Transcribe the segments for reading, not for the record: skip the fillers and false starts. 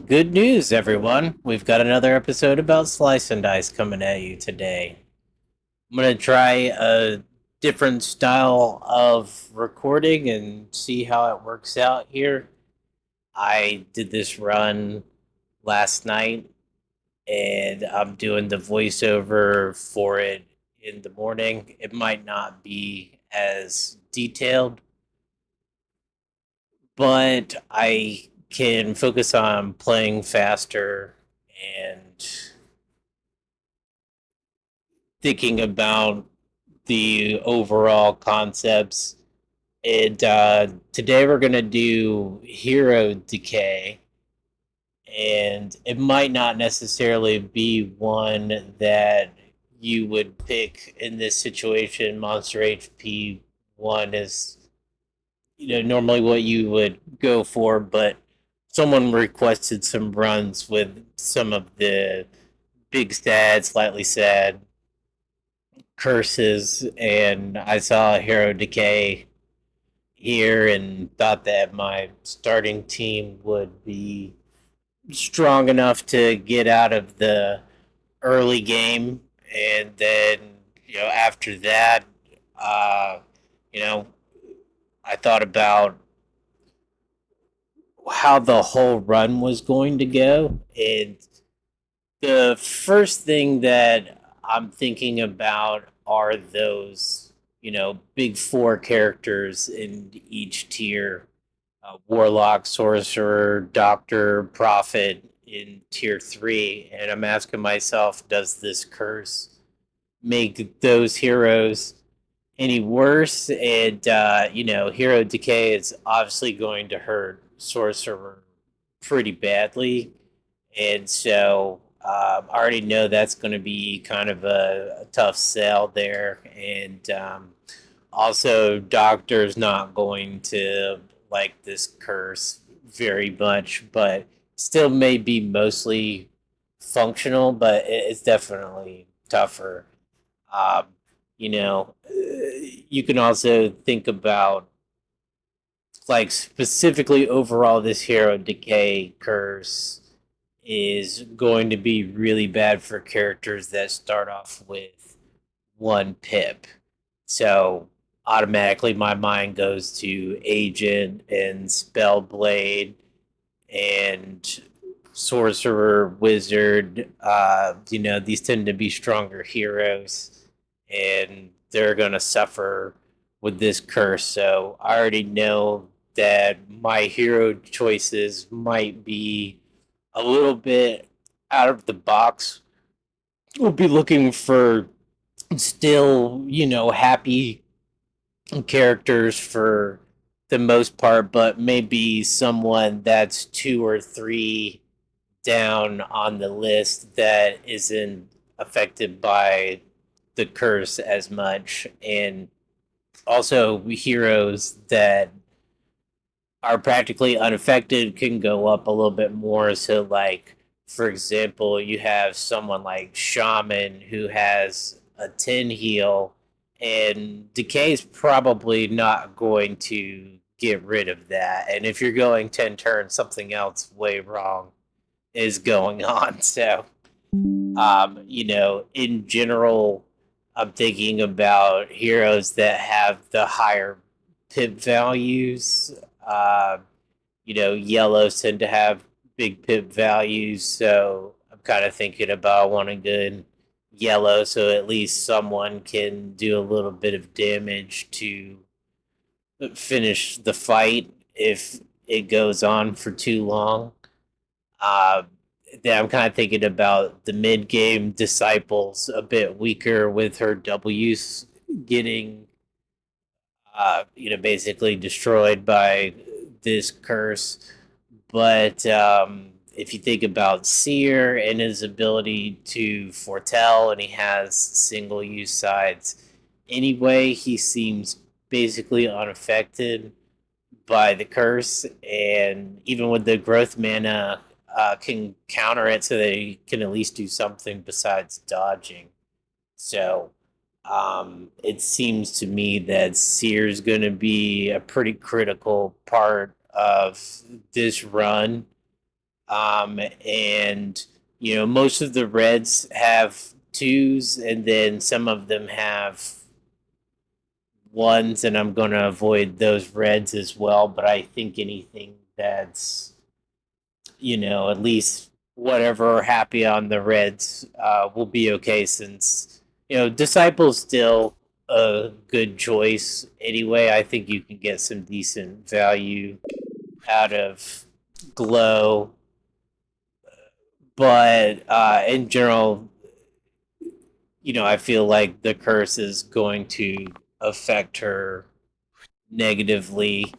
Good news, everyone. We've got another episode about Slice and Dice coming at you today. I'm going to try a different style of recording and see how it works out here. I did this run last night and I'm doing the voiceover for it in the morning. It might not be as detailed, but I can focus on playing faster and thinking about the overall concepts. And today we're gonna do hero decay, and it might not necessarily be one that you would pick in this situation. Monster HP one is normally what you would go for, but someone requested some runs with some of the big stats, slightly sad curses, and I saw Hero Decay here and thought that my starting team would be strong enough to get out of the early game, and then after that, uh, you know I thought about how the whole run was going to go, and the first thing that I'm thinking about are those, big four characters in each tier: Warlock, Sorcerer, Doctor, Prophet in tier three. And I'm asking myself, does this curse make those heroes any worse? And, Hero Decay is obviously going to hurt Sorcerer pretty badly, and so I already know that's going to be kind of a tough sell there. And also, Doctor's not going to like this curse very much, but still may be mostly functional, but it's definitely tougher. Um, you can also think about, like, specifically overall, this hero decay curse is going to be really bad for characters that start off with one pip. So automatically my mind goes to Agent and Spellblade and Sorcerer, Wizard. These tend to be stronger heroes, and they're going to suffer with this curse. So I already know that my hero choices might be a little bit out of the box. We'll be looking for still, happy characters for the most part, but maybe someone that's two or three down on the list that isn't affected by the curse as much. And also, heroes that are practically unaffected can go up a little bit more. So, like, for example, you have someone like Shaman who has a 10 heal, and Decay is probably not going to get rid of that. And if you're going 10 turns, something else way wrong is going on. So, in general, I'm thinking about heroes that have the higher pip values. Yellows tend to have big pip values, so I'm kind of thinking about wanting good yellow, so at least someone can do a little bit of damage to finish the fight if it goes on for too long. Uh, then I'm kind of thinking about the mid game disciples a bit weaker with her W's getting, basically destroyed by this curse. But if you think about Seer and his ability to foretell, and he has single use sides anyway, he seems basically unaffected by the curse, and even with the growth mana, can counter it so that he can at least do something besides dodging. So it seems to me that Seer is going to be a pretty critical part of this run. And most of the reds have twos, and then some of them have ones, and I'm going to avoid those reds as well. But I think anything that's at least whatever happy on the reds will be okay, since disciple's still a good choice anyway. I think you can get some decent value out of glow, but in general, I feel like the curse is going to affect her negatively,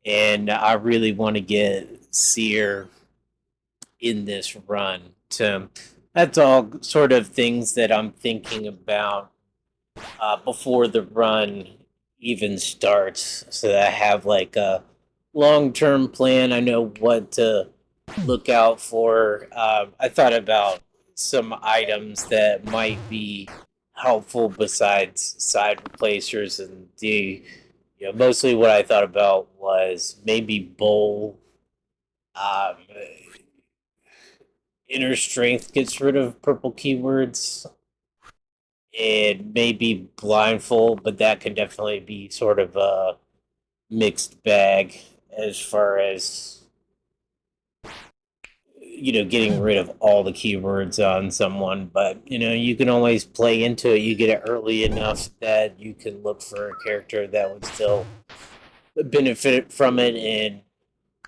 and I really want to get Seer in this run. So that's all sort of things that I'm thinking about before the run even starts, so that I have like a long-term plan. I know what to look out for. I thought about some items that might be helpful besides side replacers, and mostly what I thought about was maybe bowl. Um, Inner strength gets rid of purple keywords, and maybe blindfold, but that can definitely be sort of a mixed bag as far as getting rid of all the keywords on someone. But you can always play into it. You get it early enough that you can look for a character that would still benefit from it, and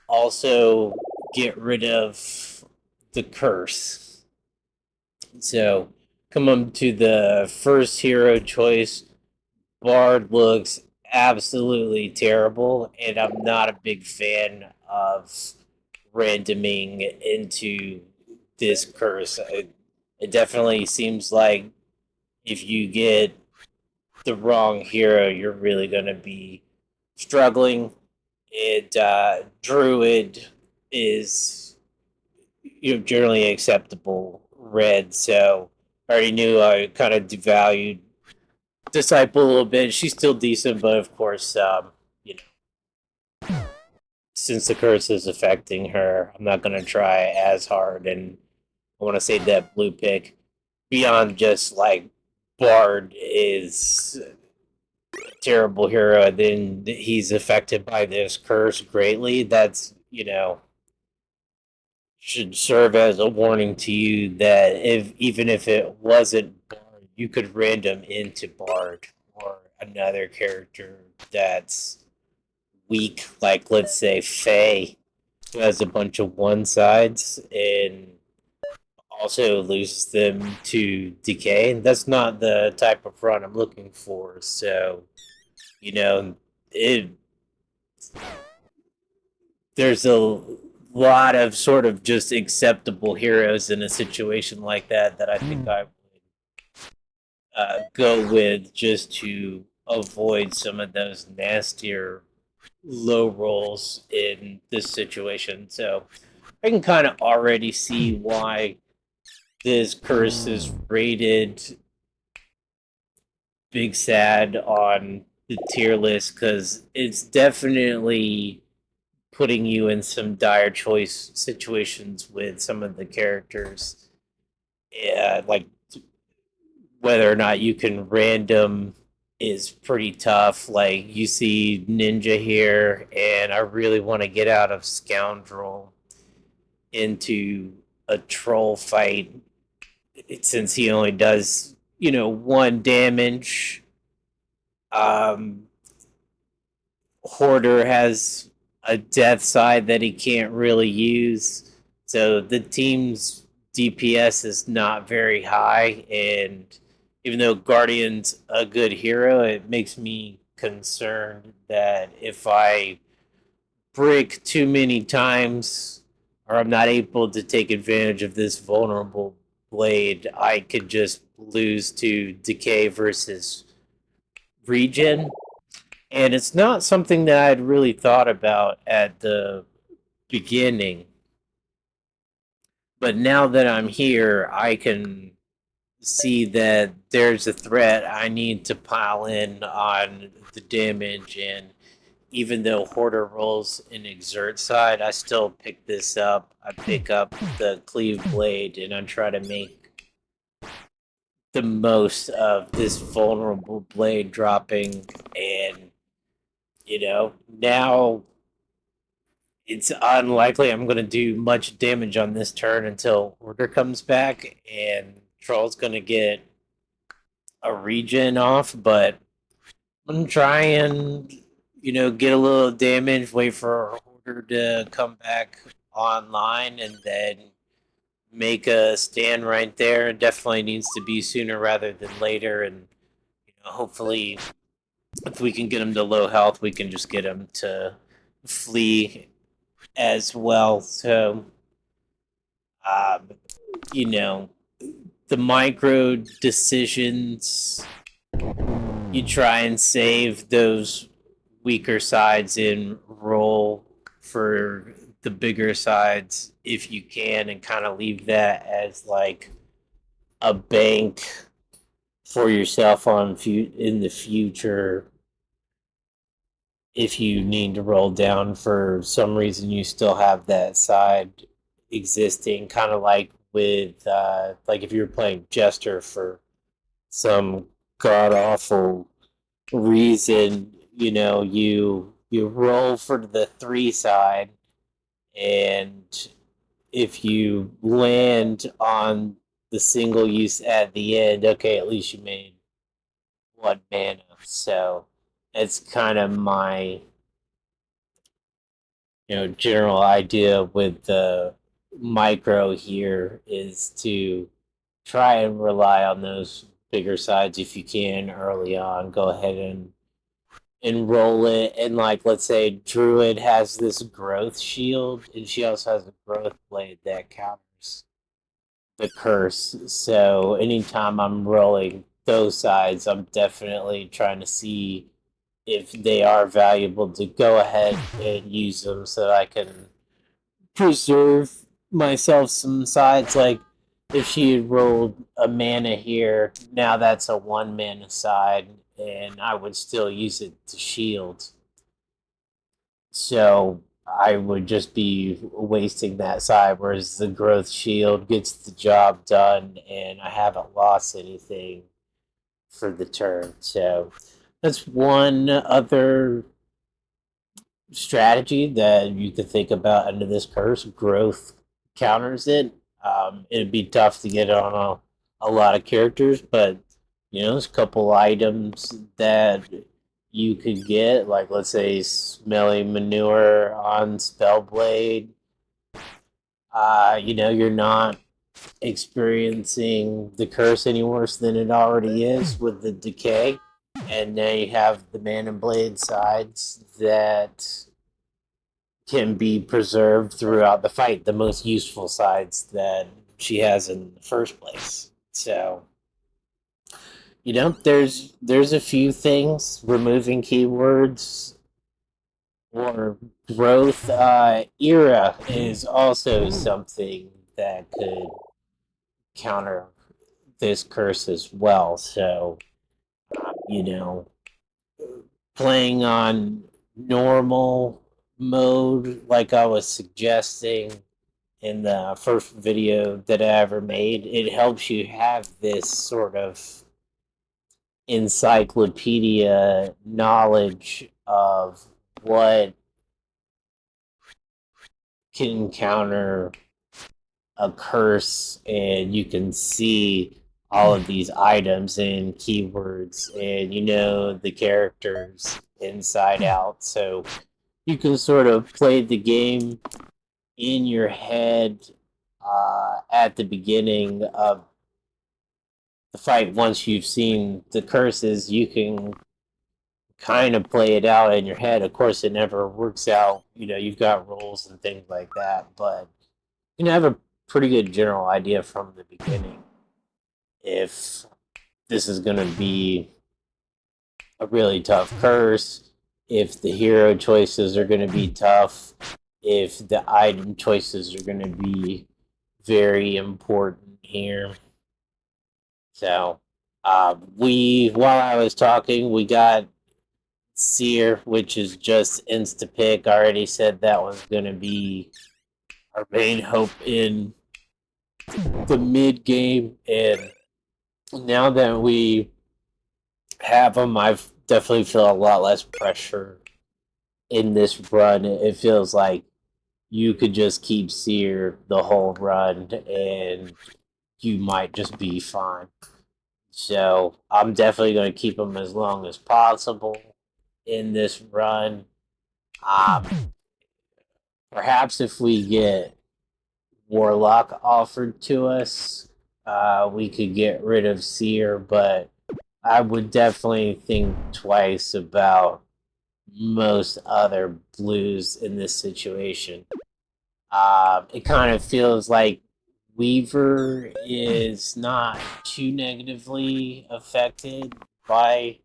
also get rid of the curse. So come on to the first hero choice. Bard looks absolutely terrible, and I'm not a big fan of randoming into this curse. It definitely seems like if you get the wrong hero, you're really going to be struggling. Druid is generally acceptable red, so I already knew I kind of devalued Disciple a little bit. She's still decent, but of course, you know, since the curse is affecting her, I'm not gonna try as hard. And I want to say that blue pick, beyond just like Bard, is a terrible hero. Then he's affected by this curse greatly. That's should serve as a warning to you that if even if it wasn't Bard, you could random into Bard or another character that's weak, like let's say Faye, who has a bunch of one sides and also loses them to Decay. That's not the type of run I'm looking for. So, you know, it there's a lot of sort of just acceptable heroes in a situation like that I think I would go with just to avoid some of those nastier low rolls in this situation. So I can kind of already see why this curse is rated big sad on the tier list, because it's definitely putting you in some dire choice situations with some of the characters. Yeah, like whether or not you can random is pretty tough. Like you see Ninja here, and I really want to get out of Scoundrel into a troll fight, since he only does one damage. Um, Hoarder has a death side that he can't really use, so the team's DPS is not very high, and even though Guardian's a good hero, it makes me concerned that if I brick too many times, or I'm not able to take advantage of this vulnerable blade, I could just lose to Decay versus Regen. And it's not something that I'd really thought about at the beginning. But now that I'm here, I can see that there's a threat. I need to pile in on the damage and even though Hoarder rolls an exert side, I still pick this up. I pick up the Cleave Blade and I try to make the most of this vulnerable blade dropping. And, now it's unlikely I'm going to do much damage on this turn until Order comes back, and Troll's going to get a regen off, but I'm going to try and, get a little damage, wait for Order to come back online, and then make a stand right there. It definitely needs to be sooner rather than later, and, hopefully if we can get him to low health, we can just get him to flee as well. So, um, you know, the micro decisions, you try and save those weaker sides and roll for the bigger sides if you can, and kind of leave that as like a bank for yourself in the future if you need to roll down for some reason. You still have that side existing, kind of like with like if you were playing Jester for some god awful reason, you roll for the 3 side, and if you land on the single use at the end, okay, at least you made 1 mana. So it's kind of my general idea with the micro here is to try and rely on those bigger sides if you can early on. Go ahead and roll it. And like, let's say Druid has this growth shield, and she also has a growth blade that counters the curse. So anytime I'm rolling those sides, I'm definitely trying to see if they are valuable to go ahead and use them so that I can preserve myself some sides. Like if she had rolled a mana here, now that's a 1 mana side, and I would still use it to shield. So I would just be wasting that side, whereas the growth shield gets the job done, and I haven't lost anything for the turn. So that's one other strategy that you could think about under this curse. Growth counters it. It'd be tough to get on a lot of characters, but there's a couple items that you could get, like let's say Smelly Manure on Spellblade. You're not experiencing the curse any worse than it already is with the decay. And now you have the Man and Blade sides that can be preserved throughout the fight, the most useful sides that she has in the first place. So, there's a few things. Removing keywords or growth era is also something that could counter this curse as well. So, you know, playing on normal mode, like I was suggesting in the first video that I ever made, it helps you have this sort of encyclopedia knowledge of what can counter a curse, and you can see all of these items and keywords, and the characters inside out, so you can sort of play the game in your head at the beginning of the fight. Once you've seen the curses, you can kind of play it out in your head. Of course, it never works out. You've got rolls and things like that, but you can have a pretty good general idea from the beginning if this is going to be a really tough curse, if the hero choices are going to be tough, if the item choices are going to be very important here. So, while I was talking, we got Seer, which is just insta pick. I already said that was going to be our main hope in the mid game, and now that we have them, I definitely feel a lot less pressure in this run. It feels like you could just keep Seer the whole run, and you might just be fine. So I'm definitely going to keep him as long as possible in this run. Um, Perhaps if we get Warlock offered to us, we could get rid of Seer, but I would definitely think twice about most other blues in this situation. It kind of feels like Weaver is not too negatively affected by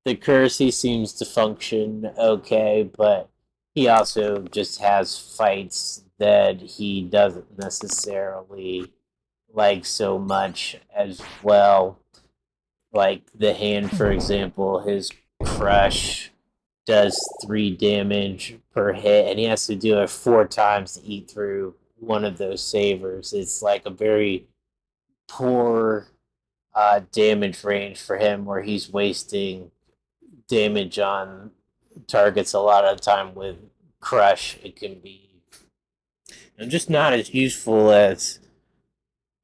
the curse. He seems to function okay, but he also just has fights that he doesn't necessarily like so much as well. Like the hand, for example, his crush does 3 damage per hit, and he has to do it 4 times to eat through one of those savers. It's like a very poor damage range for him, where he's wasting damage on targets a lot of the time with crush. It can be just not as useful as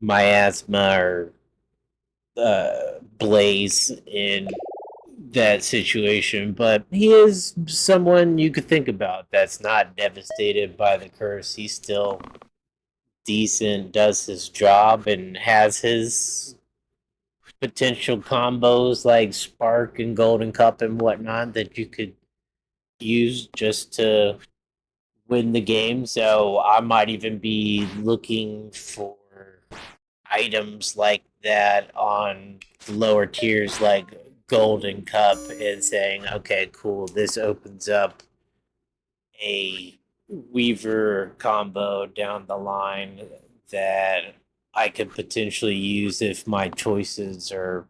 miasma or blaze in that situation, but he is someone you could think about that's not devastated by the curse. He's still decent, does his job, and has his potential combos like Spark and Golden Cup and whatnot that you could use just to win the game. So I might even be looking for items like that on lower tiers like Golden Cup and saying, okay, cool, this opens up a Weaver combo down the line that I could potentially use if my choices are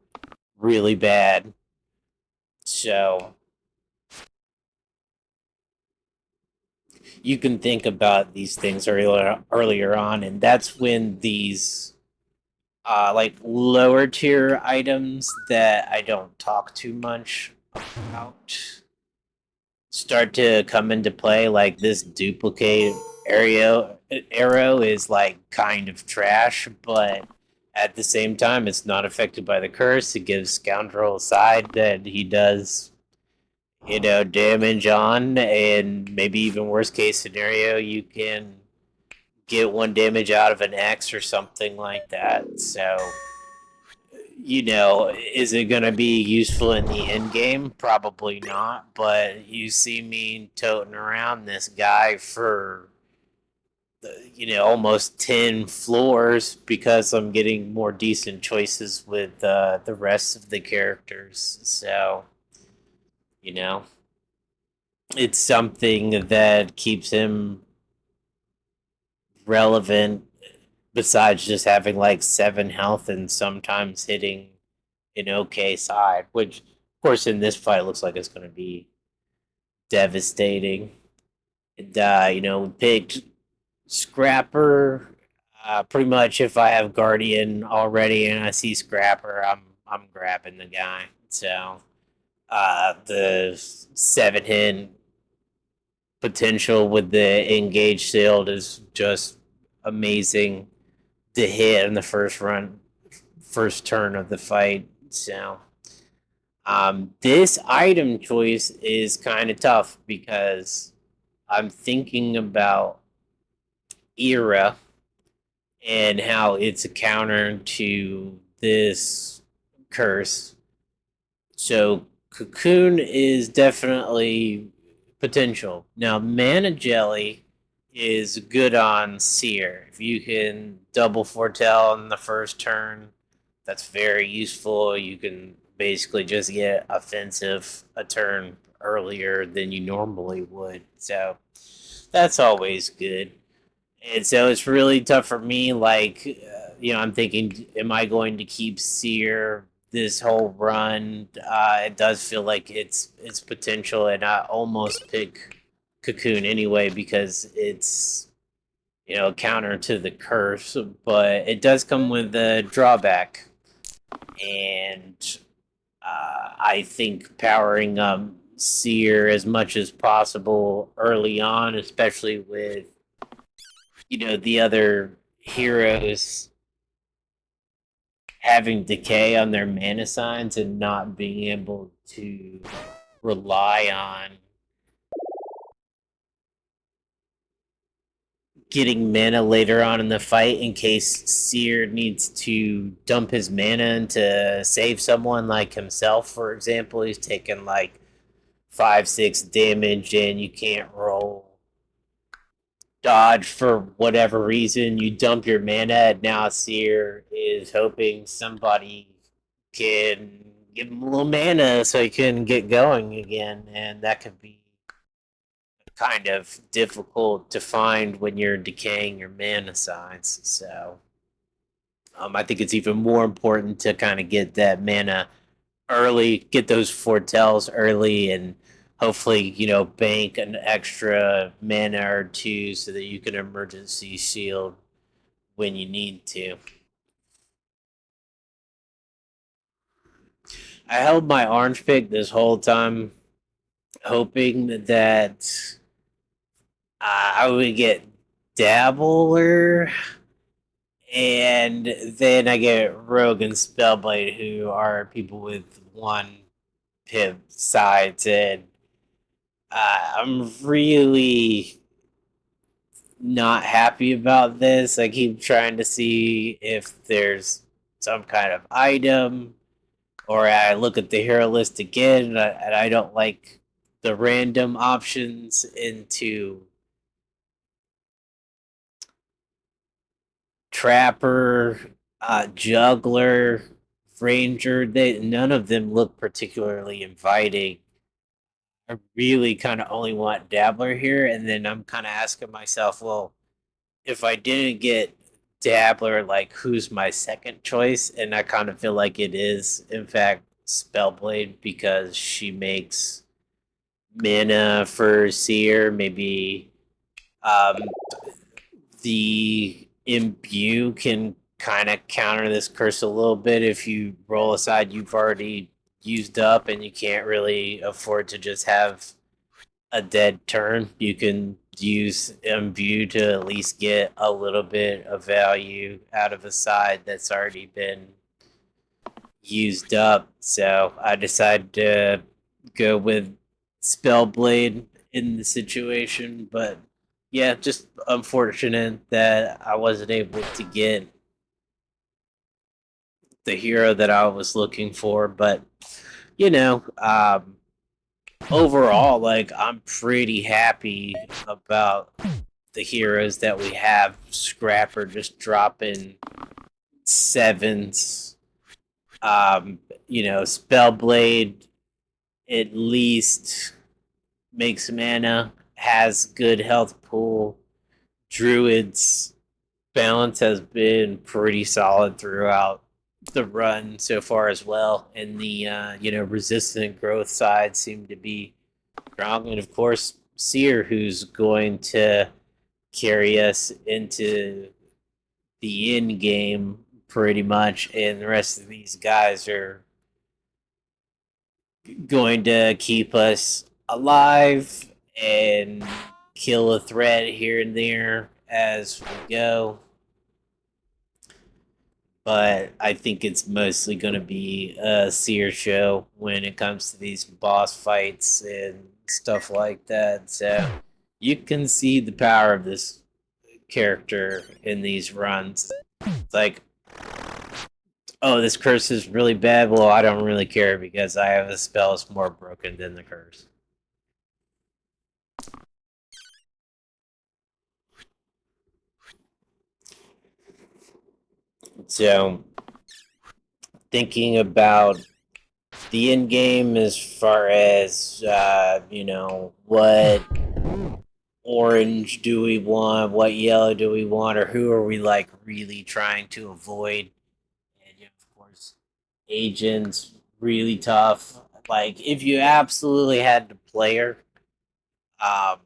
really bad. So you can think about these things earlier on, and that's when these like lower tier items that I don't talk too much about start to come into play. Like this duplicate arrow is like kind of trash, but at the same time, it's not affected by the curse. It gives Scoundrel a side that he does, damage on, and maybe even worst case scenario, you can get 1 damage out of an X or something like that. So is it going to be useful in the end game? Probably not. But you see me toting around this guy for, almost 10 floors because I'm getting more decent choices with the rest of the characters. So, you know, it's something that keeps him relevant besides just having like 7 health and sometimes hitting an okay side, which of course in this fight looks like it's going to be devastating. And we picked Scrapper. Pretty much, if I have Guardian already and I see Scrapper, I'm grabbing the guy. So the 7 hit potential with the engaged shield is just amazing to hit in the first turn of the fight. So this item choice is kind of tough because I'm thinking about Era and how it's a counter to this curse. So Cocoon is definitely potential. Now, Mana Jelly is good on Seer. If you can double foretell in the first turn, that's very useful. You can basically just get offensive a turn earlier than you normally would. So that's always good. And so it's really tough for me. Like, I'm thinking, am I going to keep Seer this whole run, it does feel like it's potential, and I almost pick Cocoon anyway because it's counter to the curse, but it does come with a drawback, and I think powering up Seer as much as possible early on, especially with the other heroes having decay on their mana signs and not being able to rely on getting mana later on in the fight in case Seer needs to dump his mana to save someone like himself, for example. He's taking like 5-6 damage and you can't roll dodge for whatever reason. You dump your mana, and now Seer is hoping somebody can give him a little mana so he can get going again, and that could be kind of difficult to find when you're decaying your mana signs. So I think it's even more important to kind of get that mana early, get those foretells early, and hopefully, bank an extra mana or two so that you can emergency shield when you need to. I held my orange pick this whole time, hoping that I would get Dabbler, and then I get Rogue and Spellblade, who are people with one pip sides, and I'm really not happy about this. I keep trying to see if there's some kind of item, or I look at the hero list again, and I don't like the random options into Trapper, Juggler, Ranger. None of them look particularly inviting. I really kind of only want Dabbler here, and then I'm kind of asking myself, well, if I didn't get Dabbler, like who's my second choice? And I kind of feel like it is, in fact, Spellblade because she makes mana for Seer. Maybe um, the Imbue can kind of counter this curse a little bit if you roll aside you've already used up and you can't really afford to just have a dead turn. You can use Imbue to at least get a little bit of value out of a side that's already been used up. So I decided to go with Spellblade in the situation, but yeah, just unfortunate that I wasn't able to get the hero that I was looking for. But you know, overall, like I'm pretty happy about the heroes that we have. Scrapper just dropping sevens. Spellblade at least makes mana, has good health pool. Druid's balance has been pretty solid throughout the run so far as well, and the resistant growth side seem to be strong, and of course Seer, who's going to carry us into the end game pretty much, and the rest of these guys are going to keep us alive and kill a threat here and there as we go. But I think it's mostly going to be a Seer show when it comes to these boss fights and stuff like that. So you can see the power of this character in these runs. It's like, oh, this curse is really bad. Well, I don't really care because I have a spell that's more broken than the curse. So, thinking about the end game as far as, what orange do we want, what yellow do we want, or who are we like really trying to avoid? And of course, Agent's really tough. Like if you absolutely had to play her, um,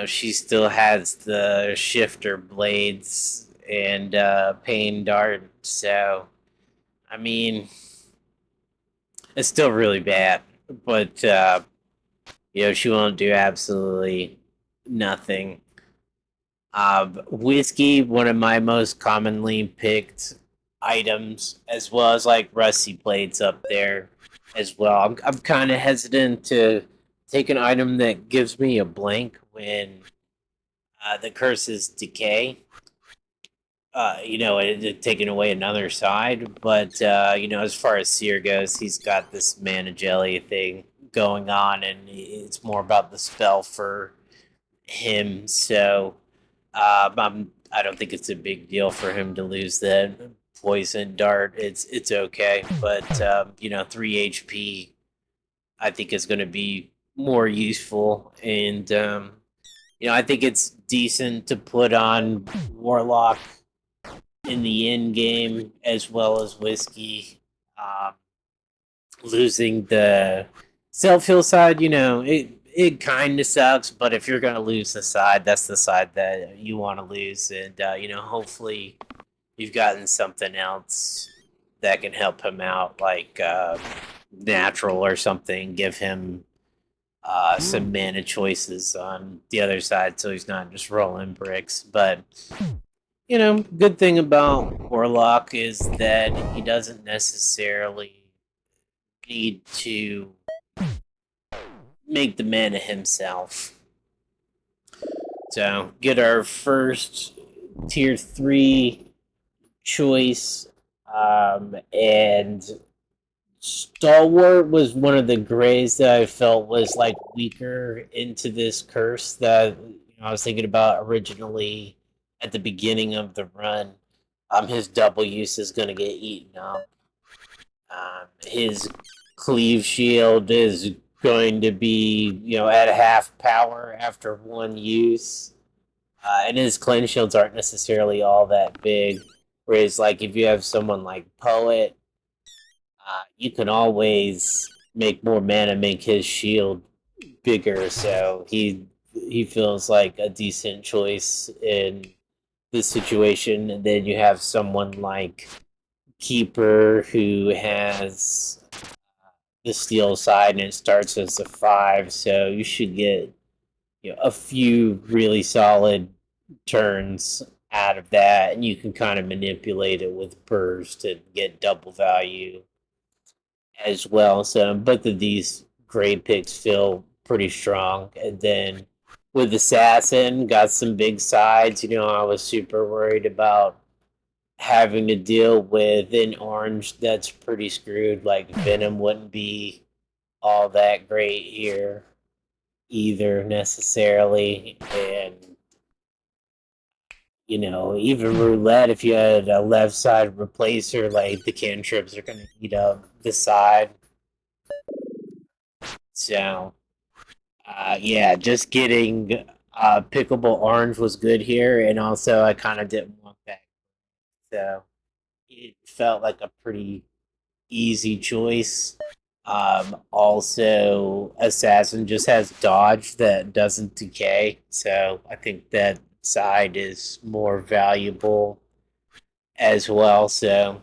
she still has the shifter blades and pain dart. So I mean, it's still really bad, but she won't do absolutely nothing. Whiskey, one of my most commonly picked items, as well as like rusty plates up there as well. I'm kind of hesitant to take an item that gives me a blank when the curse is decay. It taking away another side, but as far as Seer goes, he's got this mana jelly thing going on, and it's more about the spell for him. So I don't think it's a big deal for him to lose that poison dart. It's okay, but 3 HP I think is going to be more useful, and I think it's decent to put on Warlock in the end game as well as Whiskey. Um, Losing the self heal side, it kind of sucks, but if you're gonna lose the side, that's the side that you want to lose, and hopefully you've gotten something else that can help him out, like natural or something. Give him some mana choices on the other side, so he's not just rolling bricks. But good thing about Warlock is that he doesn't necessarily need to make the mana himself. So get our first tier 3 choice, and Stalwart was one of the grays that I felt was like weaker into this curse that I was thinking about originally at the beginning of the run. His double use is going to get eaten up. His cleave shield is going to be, at half power after one use. And his cleanse shields aren't necessarily all that big. Whereas, like, if you have someone like Poet, you can always make more mana, make his shield bigger. So he feels like a decent choice in this situation. And then you have someone like Keeper who has the steel side and it starts as a 5, so you should get a few really solid turns out of that, and you can kind of manipulate it with burst and get double value as well. So both of these grade picks feel pretty strong. And then with Assassin, got some big sides. I was super worried about having to deal with an orange that's pretty screwed. Like Venom wouldn't be all that great here either necessarily, and even roulette, if you had a left side replacer, like the cantrips are going to eat up the side. So yeah, just getting pickable orange was good here, and also I kind of didn't want that, so it felt like a pretty easy choice. Also, Assassin just has dodge that doesn't decay, so I think that side is more valuable as well. So,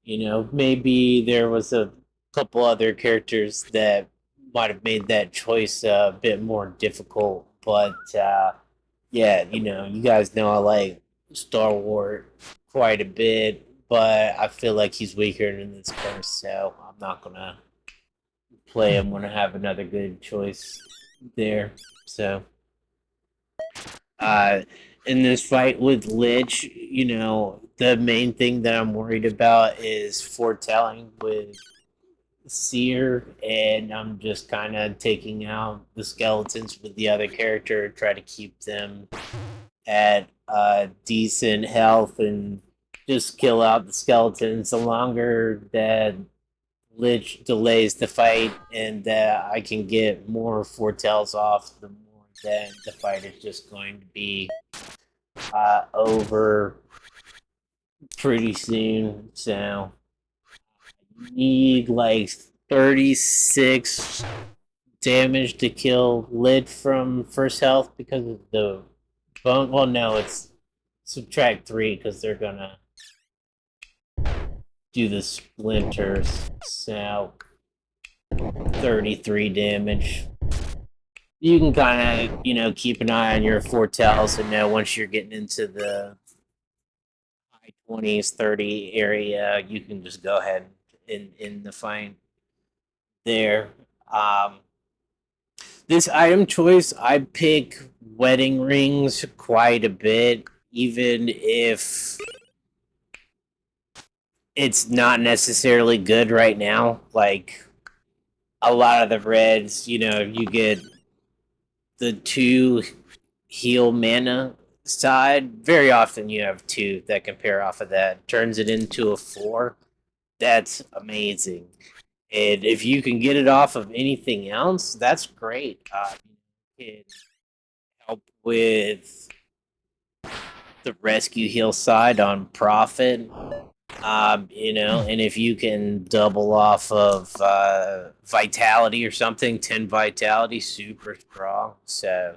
maybe there was a couple other characters that might have made that choice a bit more difficult, but yeah, you guys know I like Star Wars quite a bit, but I feel like he's weaker in this curse, so I'm not gonna play him when I have another good choice there. So, uh, in this fight with Lich, the main thing that I'm worried about is foretelling with Seer, and I'm just kind of taking out the skeletons with the other character, try to keep them at decent health and just kill out the skeletons. The longer that Lich delays the fight and I can get more foretells off, the more that the fight is just going to be over pretty soon. So need like 36 damage to kill Lid from first health because of the bone. Well, no, it's subtract 3 because they're gonna do the splinters. So 33 damage. You can kind of, keep an eye on your foretells and know once you're getting into the high 20s, 30 area, you can just go ahead in the fight there. Um, this item choice, I pick wedding rings quite a bit, even if it's not necessarily good right now. Like a lot of the reds, you get the 2 heal mana side. Very often you have 2 that can pair off of that. Turns it into a 4. That's amazing. And if you can get it off of anything else, that's great. It can help with the rescue heal side on profit. And if you can double off of vitality or something, 10 vitality, super strong. So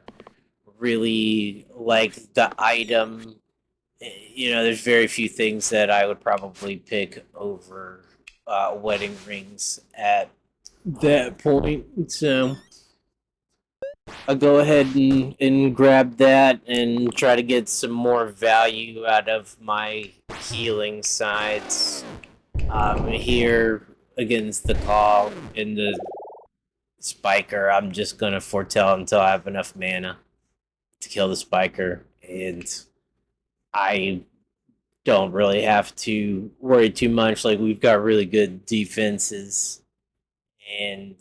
really like the item. There's very few things that I would probably pick over wedding rings at that point. So I'll go ahead and grab that and try to get some more value out of my healing sides. Here against the call in the spiker, I'm just gonna foretell until I have enough mana to kill the spiker, and I don't really have to worry too much. Like we've got really good defenses and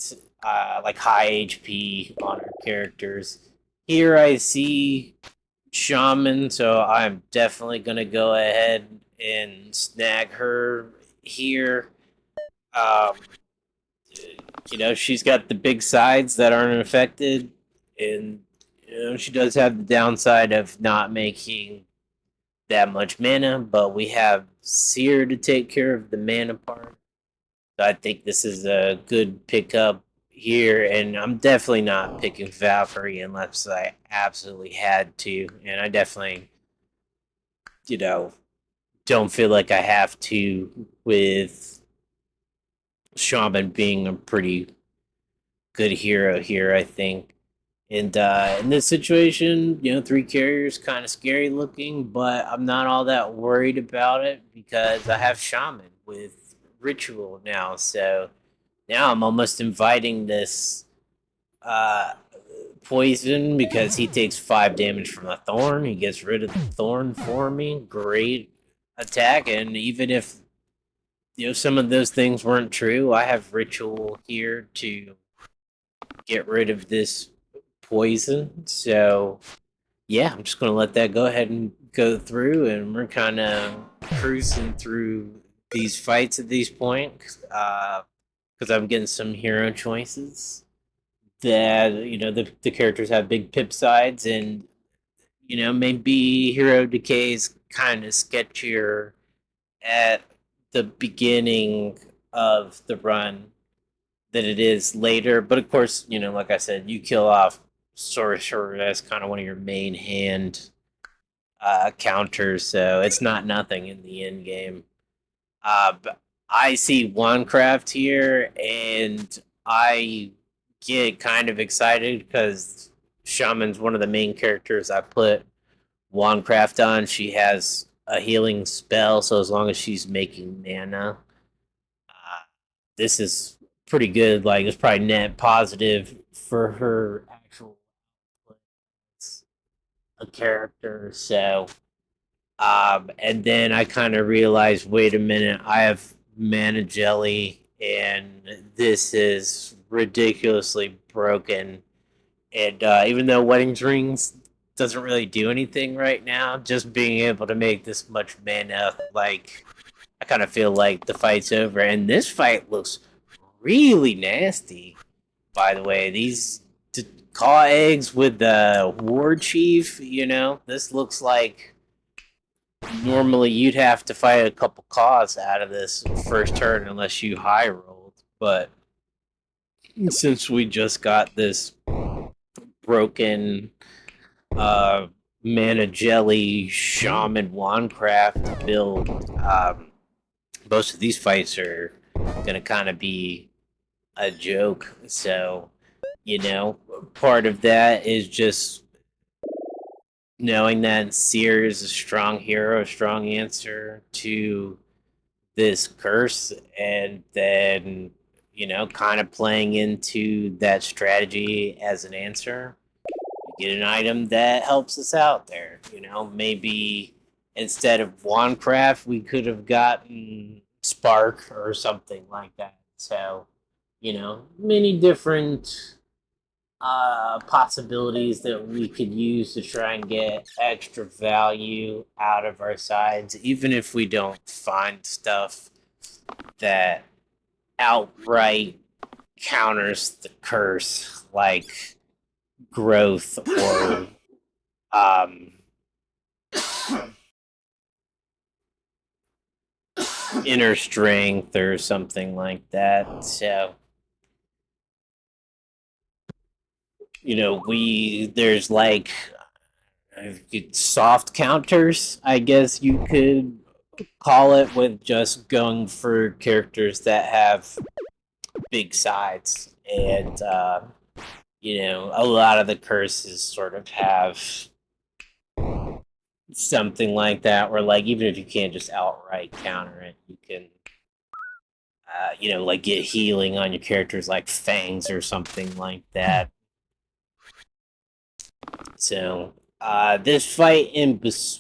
like high HP on our characters. Here I see Shaman, so I'm definitely gonna go ahead and snag her here. Um, she's got the big sides that aren't affected, and she does have the downside of not making that much mana, but we have Seer to take care of the mana part. So I think this is a good pickup here, and I'm definitely not picking Valkyrie unless I absolutely had to, and I definitely, don't feel like I have to with Shaman being a pretty good hero here, I think. And in this situation, 3 carriers kind of scary looking, but I'm not all that worried about it because I have Shaman with Ritual now. So now I'm almost inviting this uh, poison because he takes 5 damage from the thorn. He gets rid of the thorn for me. Great attack. And even if some of those things weren't true, I have Ritual here to get rid of this poison. So yeah, I'm just gonna let that go ahead and go through, and we're kind of cruising through these fights at these points because I'm getting some hero choices that the characters have big pip sides, and maybe hero decays kind of sketchier at the beginning of the run than it is later. But of course, like I said, you kill off sorcerer as kind of one of your main hand counters, so it's not nothing in the end game. But I see Wanecraft here, and I get kind of excited because Shaman's one of the main characters I put Wanecraft on. She has a healing spell, so as long as she's making mana, this is pretty good. Like it's probably net positive for her actual a character. So, and then I kind of realized, wait a minute, I have mana jelly, and this is ridiculously broken. And even though wedding rings doesn't really do anything right now, just being able to make this much mana, like I kind of feel like the fight's over. And this fight looks really nasty. By the way, these caw eggs with the war chief, this looks like normally you'd have to fight a couple costs out of this first turn unless you high rolled. But since we just got this broken mana jelly shaman wandcraft build, most of these fights are gonna kind of be a joke. So, you know, part of that is just knowing that Seer is a strong hero, a strong answer to this curse, and then, you know, kind of playing into that strategy as an answer. You get an item that helps us out there. You know, maybe instead of Wandcraft, we could have gotten Spark or something like that. So, you know, many different possibilities that we could use to try and get extra value out of our sides, even if we don't find stuff that outright counters the curse, like growth or um, inner strength or something like that. So, you know, there's like soft counters, I guess you could call it, with just going for characters that have big sides. And, you know, a lot of the curses sort of have something like that, where, like, even if you can't just outright counter it, you can, you know, like get healing on your characters like Fangs or something like that. So, this fight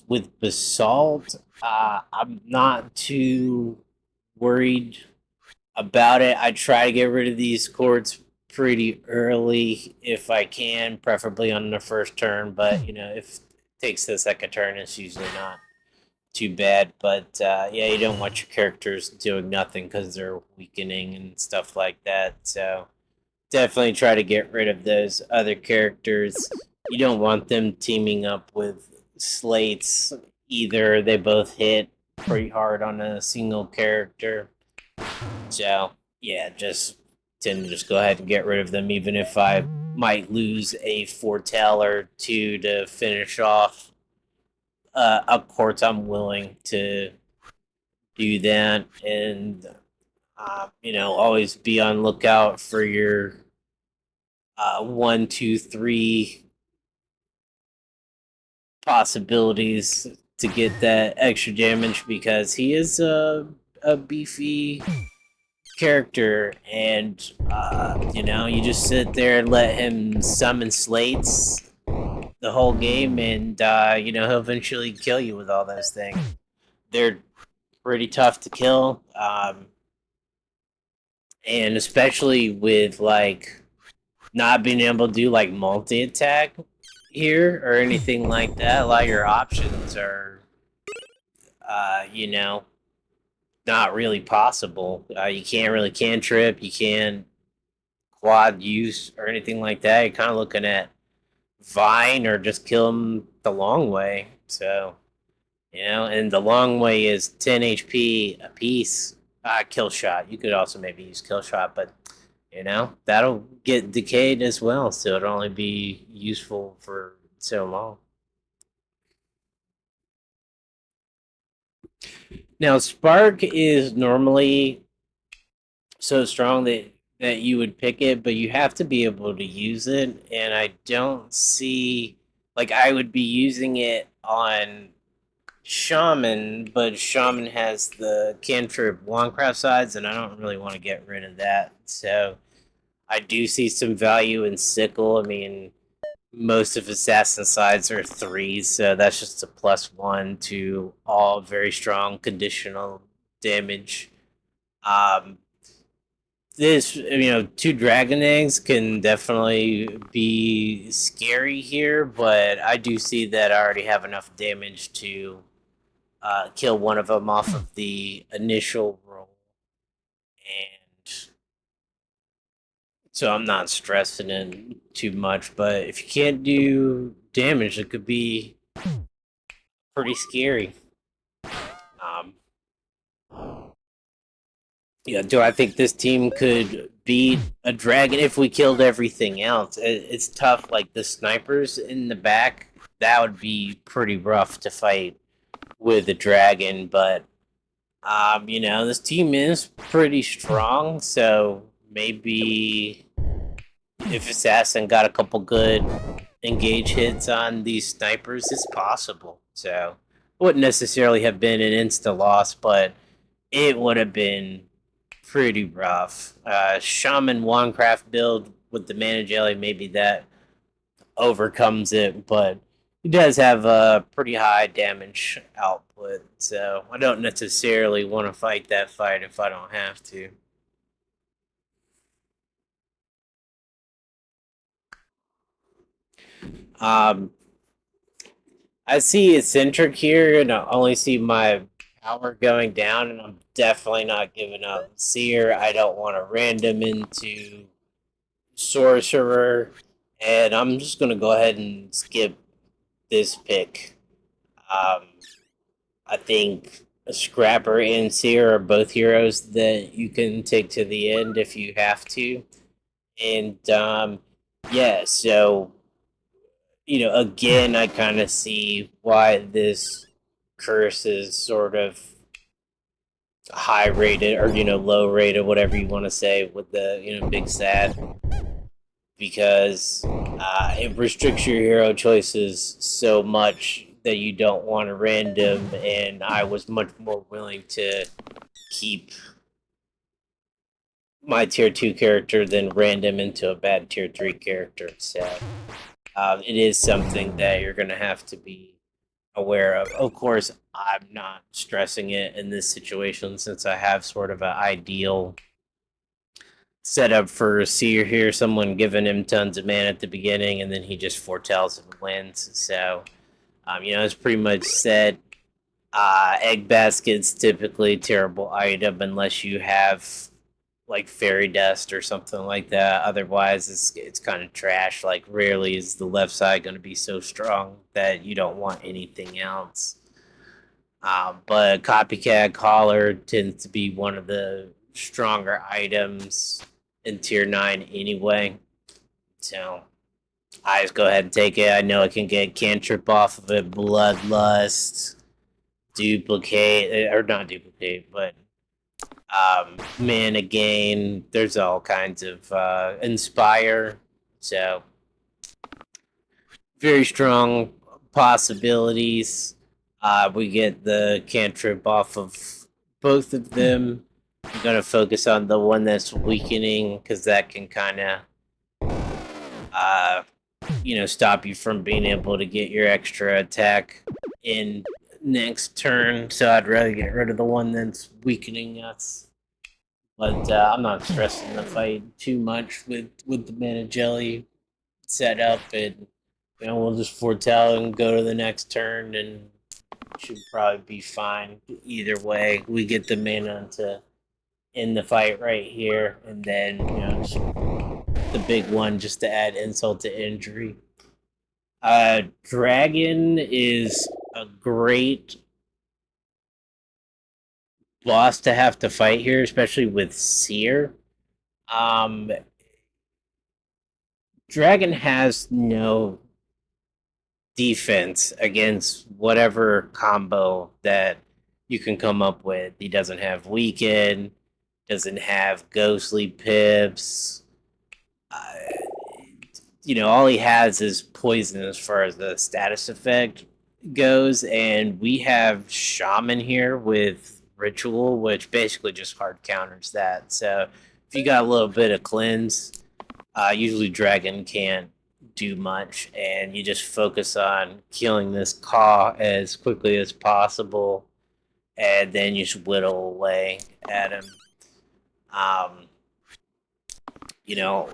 with Basalt, I'm not too worried about it. I try to get rid of these cords pretty early if I can, preferably on the first turn. But you know, if it takes the second turn, it's usually not too bad. But yeah, you don't want your characters doing nothing because they're weakening and stuff like that. So definitely try to get rid of those other characters. You don't want them teaming up with slates either. They both hit pretty hard on a single character. So yeah, just tend to just go ahead and get rid of them, even if I might lose a foretell or two to finish off up courts. I'm willing to do that, and you know, always be on lookout for your 1, 2, 3 possibilities to get that extra damage, because he is a beefy character, and you know, you just sit there and let him summon slates the whole game, and you know, he'll eventually kill you with all those things. They're pretty tough to kill, and especially with like not being able to do like multi attack here or anything like that. A lot of your options are, you know, not really possible. You can't really cantrip, you can't quad use or anything like that. You're kind of looking at Vine or just kill him the long way. So, you know, and the long way is 10 HP a piece. Kill shot. You could also maybe use kill shot, but you know, that'll get decayed as well. So it'll only be useful for so long. Now, Spark is normally so strong that you would pick it, but you have to be able to use it. And I don't see, like, I would be using it on Shaman, but Shaman has the cantrip Longcraft sides, and I don't really want to get rid of that. So I do see some value in Sickle. I mean, most of Assassin sides are 3s, so that's just a +1 to all very strong conditional damage. Um, this, you know, 2 dragon eggs can definitely be scary here, but I do see that I already have enough damage to kill one of them off of the initial roll, and so I'm not stressing it too much. But if you can't do damage, it could be pretty scary. Yeah, do I think this team could beat a dragon if we killed everything else? It's tough. Like the snipers in the back, that would be pretty rough to fight with a dragon. But this team is pretty strong. So maybe if Assassin got a couple good engage hits on these snipers, it's possible. So wouldn't necessarily have been an insta loss, but it would have been pretty rough. Shaman Wanecraft build with the mana jelly, maybe that overcomes it, but he does have a pretty high damage output, so I don't necessarily want to fight that fight if I don't have to. Um, I see eccentric here, and I only see my power going down, and I'm definitely not giving up. Seer, I don't want to random into sorcerer, and I'm just gonna go ahead and skip this pick. Um, I think a Scrapper and Seer are both heroes that you can take to the end if you have to, and yeah, so again, I kind of see why this curse is sort of high rated or low rated, whatever you want to say, with the big sad because it restricts your hero choices so much that you don't want a random, and I was much more willing to keep my tier 2 character than random into a bad tier 3 character. So it is something that you're going to have to be aware of. Of course, I'm not stressing it in this situation since I have sort of an ideal setup for Seer here. Someone giving him tons of mana at the beginning, and then he just foretells and wins. So, it's pretty much set. Egg basket's typically a terrible item unless you have like fairy dust or something like that. Otherwise, it's kind of trash. Like rarely is the left side going to be so strong that you don't want anything else. But copycat collar tends to be one of the stronger items in tier 9 anyway. So I just go ahead and take it. I know I can get cantrip off of it, bloodlust, duplicate, or not duplicate, but mana gain. There's all kinds of inspire. So very strong possibilities. We get the cantrip off of both of them. I'm gonna focus on the one that's weakening because that can kind of, uh, stop you from being able to get your extra attack in next turn. So I'd rather get rid of the one that's weakening us. But I'm not stressing the fight too much with the mana jelly set up, and we'll just foretell and go to the next turn, and should probably be fine either way. We get the mana to end the fight right here, and then the big one just to add insult to injury. Dragon is a great boss to have to fight here, especially with Seer. Um, Dragon has no defense against whatever combo that you can come up with. He doesn't have weaken, doesn't have ghostly pips. Uh, all he has is poison as far as the status effect goes, and we have shaman here with ritual, which basically just hard counters that. So if you got a little bit of cleanse, usually dragon can't do much, and you just focus on killing this caw as quickly as possible, and then you just whittle away at him. Um, you know,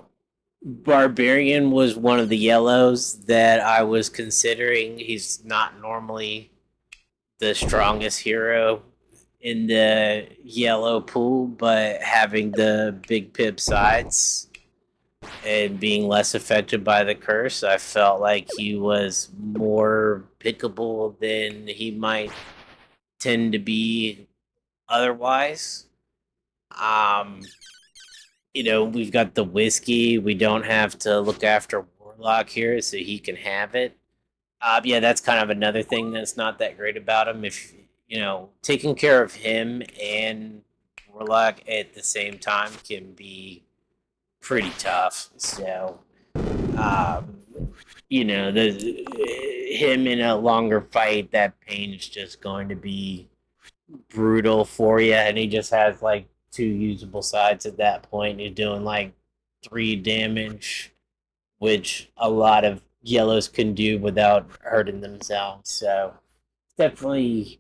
Barbarian was one of the yellows that I was considering. He's not normally the strongest hero in the yellow pool, but having the big pip sides and being less affected by the curse, I felt like he was more pickable than he might tend to be otherwise. Um, we've got the whiskey. We don't have to look after Warlock here, so he can have it. Yeah, that's kind of another thing that's not that great about him. If taking care of him and Warlock at the same time can be pretty tough. So, um, the him in a longer fight, that pain is just going to be brutal for you, and he just has like two usable sides at that point. He's doing like 3 damage, which a lot of yellows can do without hurting themselves. So definitely,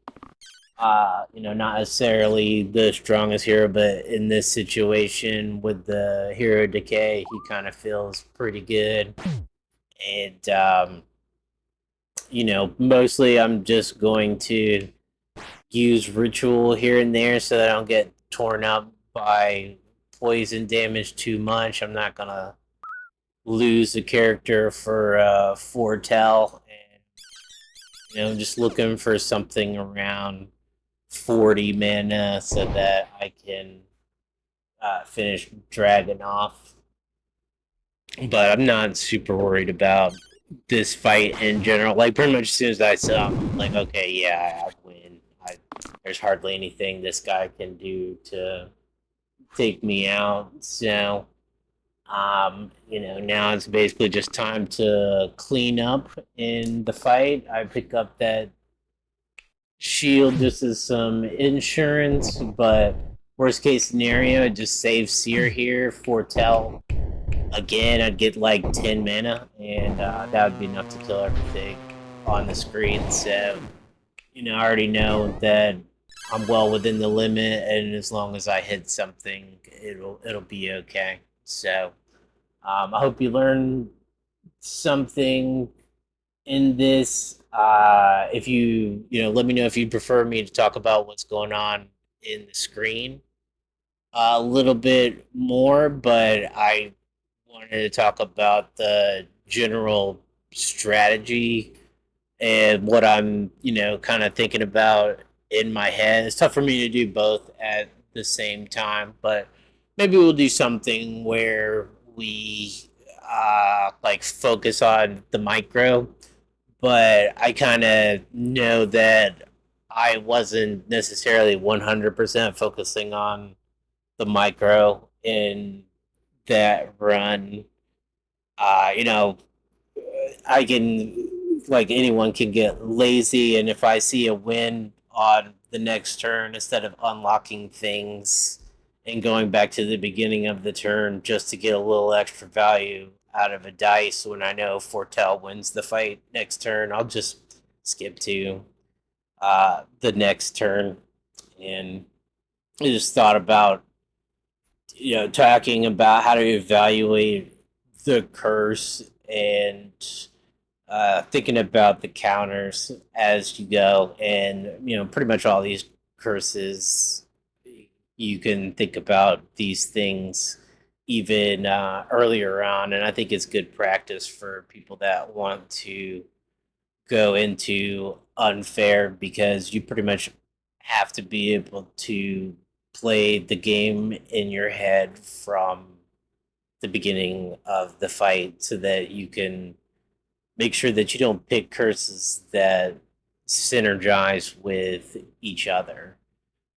not necessarily the strongest hero, but in this situation with the hero decay, he kind of feels pretty good. And mostly I'm just going to use ritual here and there so that I don't get torn up by poison damage too much. I'm not gonna lose a character for foretell, and just looking for something around 40 mana so that I can finish dragon off. But I'm not super worried about this fight in general. Like pretty much as soon as I saw him, I'm like, okay, yeah, I win. There's hardly anything this guy can do to take me out. So, now it's basically just time to clean up in the fight. I pick up that shield just as some insurance, but worst case scenario, just save Seer here, foretell again. I'd get like 10 mana, and that would be enough to kill everything on the screen. So, I already know that I'm well within the limit, and as long as I hit something, it'll be okay. So, I hope you learn something in this. If let me know if you prefer me to talk about what's going on in the screen a little bit more, but I wanted to talk about the general strategy and what I'm, kind of thinking about in my head. It's tough for me to do both at the same time, but maybe we'll do something where we like focus on the micro. But I kind of know that I wasn't necessarily 100% focusing on the micro in that run. Uh, you know, I can, like anyone can get lazy, and if I see a win on the next turn, instead of unlocking things and going back to the beginning of the turn just to get a little extra value out of a dice when I know Fortel wins the fight next turn, I'll just skip to the next turn. And I just thought about, talking about how to evaluate the curse and thinking about the counters as you go, and pretty much all these curses, you can think about these things even earlier on, and I think it's good practice for people that want to go into unfair, because you pretty much have to be able to play the game in your head from the beginning of the fight so that you can make sure that you don't pick curses that synergize with each other.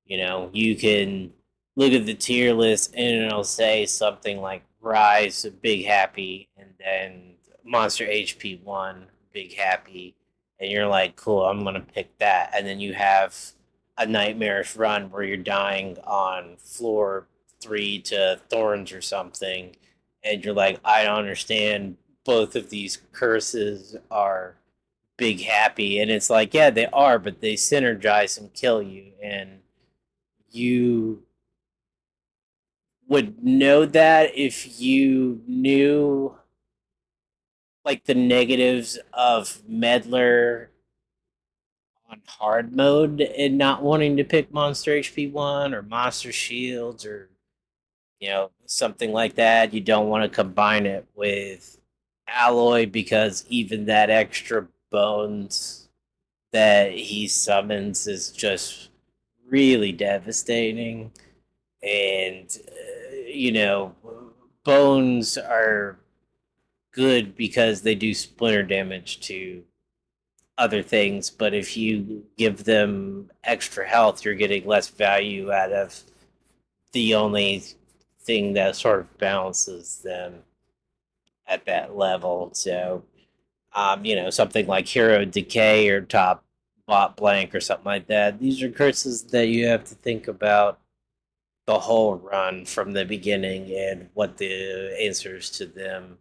You can look at the tier list and it'll say something like Rise, Big Happy, and then Monster HP 1, Big Happy. And you're like, cool, I'm going to pick that. And then you have a nightmarish run where you're dying on floor 3 to Thorns or something. And you're like, I don't understand. Both of these curses are Big Happy. And it's like, yeah, they are, but they synergize and kill you. And you would know that if you knew like the negatives of Meddler on hard mode and not wanting to pick Monster HP 1 or Monster Shields or something like that. You don't want to combine it with Alloy, because even that extra bones that he summons is just really devastating. And bones are good because they do splinter damage to other things, but if you give them extra health, you're getting less value out of the only thing that sort of balances them at that level. So, something like Hero Decay or Top Bot Blank or something like that. These are curses that you have to think about the whole run from the beginning and what the answers to them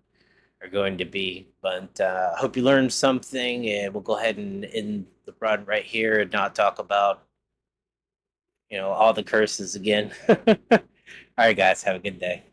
are going to be. But I hope you learned something, and we'll go ahead and end the run right here and not talk about all the curses again. All right, guys, have a good day.